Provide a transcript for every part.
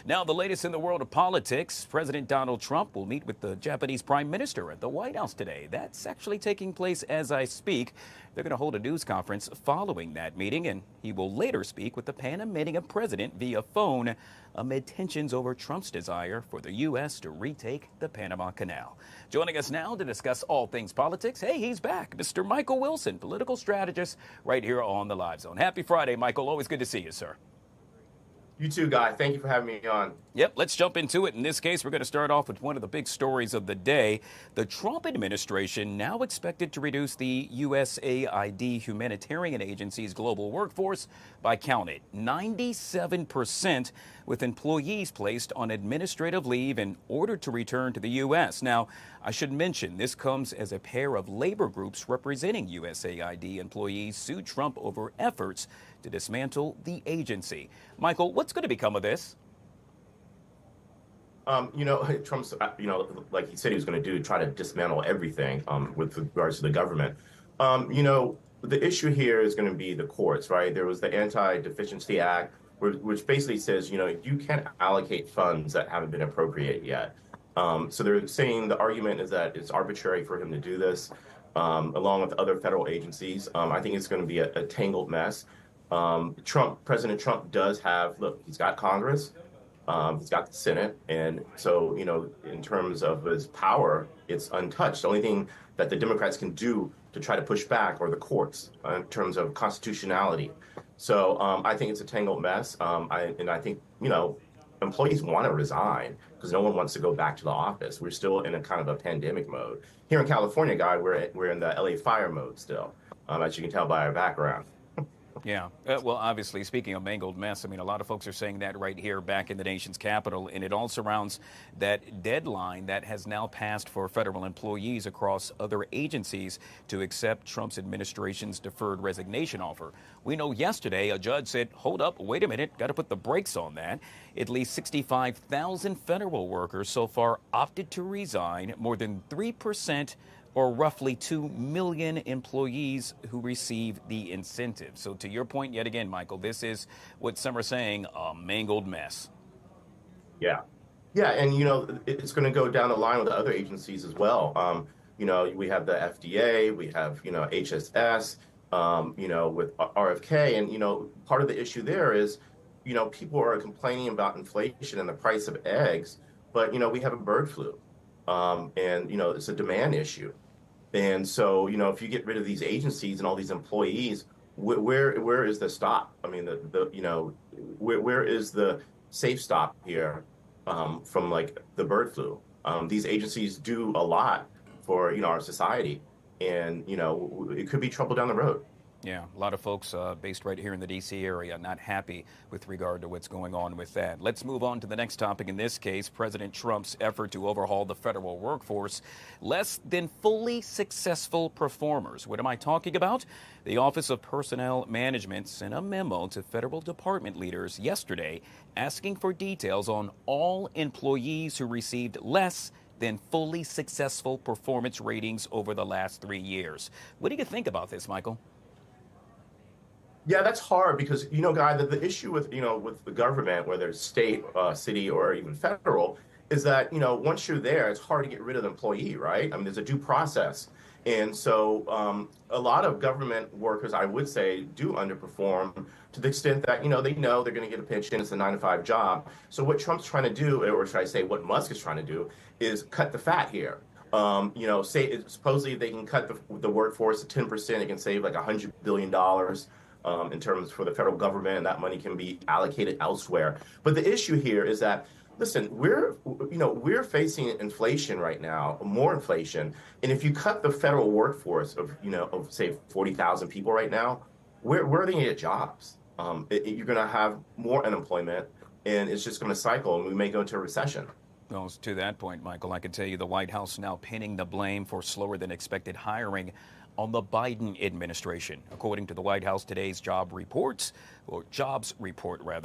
Now, the latest in the world of politics. President Donald Trump will meet with the Japanese Prime Minister at the White House today. That's actually taking place as I speak. They're going to hold a news conference following that meeting, and he will later speak with the Panamanian president via phone amid tensions over Trump's desire for the U.S. to retake the Panama Canal. Joining us now to discuss all things politics, hey, he's back, Mr. Mychal Wilson, political strategist, right here on the LiveZone. Happy Friday, Mychal. Always good to see you, sir. You too, Guy. Thank you for having me on. Yep, let's jump into it. In this case, we're going to start off with one of the big stories of the day. The Trump administration now expected to reduce the USAID humanitarian agency's global workforce by, count it, 97%, with employees placed on administrative leave in order to return to the U.S. Now, I should mention this comes as a pair of labor groups representing USAID employees sued Trump over efforts to dismantle the agency. Mychal, what's going to become of this? Trump's, like he said he was going to do, try to dismantle everything with regards to the government. The issue here is going to be the courts, right? There was the Anti-Deficiency Act, which basically says, you can't allocate funds that haven't been appropriated yet. So they're saying the argument is that it's arbitrary for him to do this, along with other federal agencies. I think it's going to be a tangled mess. President Trump does have, he's got Congress, he's got the Senate, and so, in terms of his power, it's untouched. The only thing that the Democrats can do to try to push back are the courts in terms of constitutionality. So I think it's a tangled mess, I think, employees want to resign because no one wants to go back to the office. We're still in a kind of a pandemic mode. Here in California, Guy, we're in the LA fire mode still, as you can tell by our background. Yeah. Well, obviously, speaking of mangled mess, I mean, a lot of folks are saying that right here back in the nation's capital, and it all surrounds that deadline that has now passed for federal employees across other agencies to accept Trump's administration's deferred resignation offer. We know yesterday a judge said, hold up, wait a minute, got to put the brakes on that. At least 65,000 federal workers so far opted to resign, more than 3%, or roughly 2 million employees who receive the incentive. So to your point yet again, Mychal, this is what some are saying, a mangled mess. Yeah. Yeah, and, it's going to go down the line with the other agencies as well. We have the FDA, we have, HSS, with RFK. And, part of the issue there is, people are complaining about inflation and the price of eggs, but, we have a bird flu. And, it's a demand issue. And so, if you get rid of these agencies and all these employees, where is the stop? I mean, where is the safe stop here from the bird flu? These agencies do a lot for, our society, and, it could be trouble down the road. Yeah, a lot of folks based right here in the D.C. area not happy with regard to what's going on with that. Let's move on to the next topic. In this case, President Trump's effort to overhaul the federal workforce. Less than fully successful performers. What am I talking about? The Office of Personnel Management sent a memo to federal department leaders yesterday asking for details on all employees who received less than fully successful performance ratings over the last 3 years. What do you think about this, Mychal? Yeah, that's hard because, Guy, the issue with, with the government, whether it's state, city, or even federal, is that, once you're there, it's hard to get rid of the employee, right? I mean, there's a due process. And so a lot of government workers, I would say, do underperform to the extent that, they know they're going to get a pension. It's a 9-to-5 job. So what Trump's trying to do, or should I say what Musk is trying to do, is cut the fat here. Supposedly they can cut the workforce to 10%. It can save like $100 billion. In terms for the federal government, and that money can be allocated elsewhere. But the issue here is that, listen, we're facing inflation right now, more inflation. And if you cut the federal workforce of say 40,000 people right now, where are they going to get jobs? You're going to have more unemployment, and it's just going to cycle, and we may go into a recession. Well, to that point, Mychal, I can tell you the White House now pinning the blame for slower than expected hiring on the Biden administration. According to the White House, today's jobs report,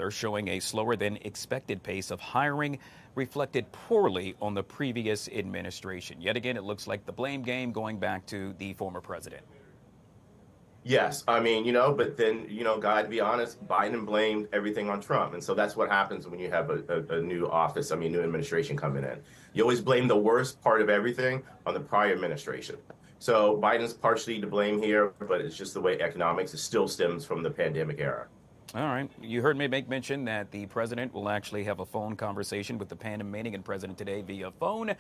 showing a slower than expected pace of hiring reflected poorly on the previous administration. Yet again, it looks like the blame game going back to the former president. Yes, I mean, but then, God, to be honest, Biden blamed everything on Trump. And so that's what happens when you have a new office, I mean, new administration coming in. You always blame the worst part of everything on the prior administration. So Biden's partially to blame here, but it's just the way economics, it still stems from the pandemic era. All right. You heard me make mention that the president will actually have a phone conversation with the Panamanian president today via phone.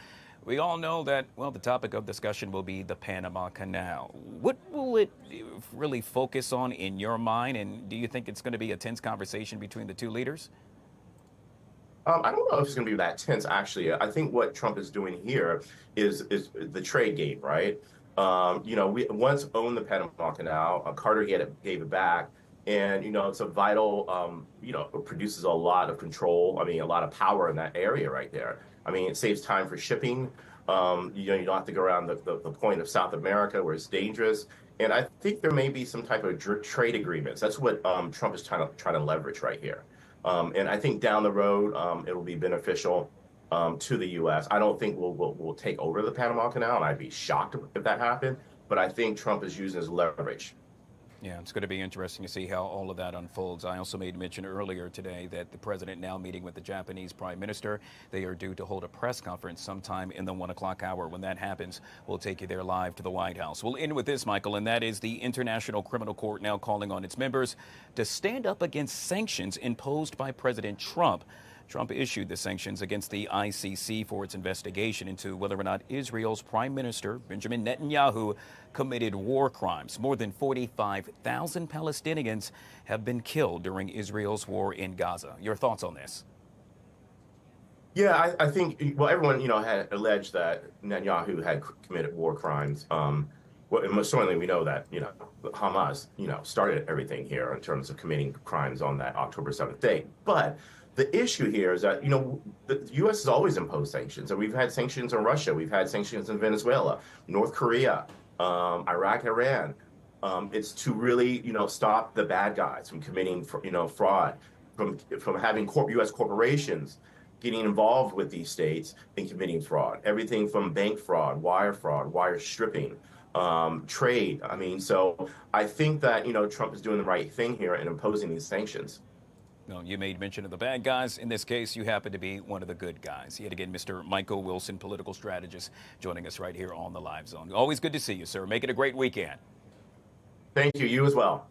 We all know that, well, the topic of discussion will be the Panama Canal. What will it really focus on in your mind? And do you think it's going to be a tense conversation between the two leaders? I don't know if it's going to be that tense, actually. I think what Trump is doing here is the trade game, right? We once owned the Panama Canal. Carter gave it back. And, it's a vital, it produces a lot of control. I mean, a lot of power in that area right there. I mean, it saves time for shipping. You don't have to go around the point of South America where it's dangerous. And I think there may be some type of trade agreements. That's what Trump is trying to leverage right here. And I think down the road, it will be beneficial to the U.S. I don't think we'll take over the Panama Canal, and I'd be shocked if that happened. But I think Trump is using his leverage. Yeah, it's going to be interesting to see how all of that unfolds. I also made mention earlier today that the president now meeting with the Japanese prime minister. They are due to hold a press conference sometime in the 1 o'clock hour. When that happens, we'll take you there live to the White House. We'll end with this, Michael, and that is the International Criminal Court now calling on its members to stand up against sanctions imposed by President Trump. Trump issued the sanctions against the ICC for its investigation into whether or not Israel's Prime Minister, Benjamin Netanyahu, committed war crimes. More than 45,000 Palestinians have been killed during Israel's war in Gaza. Your thoughts on this? Yeah, I think, well, everyone, had alleged that Netanyahu had committed war crimes. Well, and most certainly we know that, Hamas, started everything here in terms of committing crimes on that October 7th date. But the issue here is that, the U.S. has always imposed sanctions. And we've had sanctions on Russia. We've had sanctions in Venezuela, North Korea, Iraq, Iran. It's to really, stop the bad guys from committing, fraud, from having U.S. corporations getting involved with these states and committing fraud. Everything from bank fraud, wire stripping, trade. I mean, so I think that, Trump is doing the right thing here in imposing these sanctions. No, you made mention of the bad guys. In this case, you happen to be one of the good guys. Yet again, Mr. Mychal Wilson, political strategist, joining us right here on the Live Zone. Always good to see you, sir. Make it a great weekend. Thank you. You as well.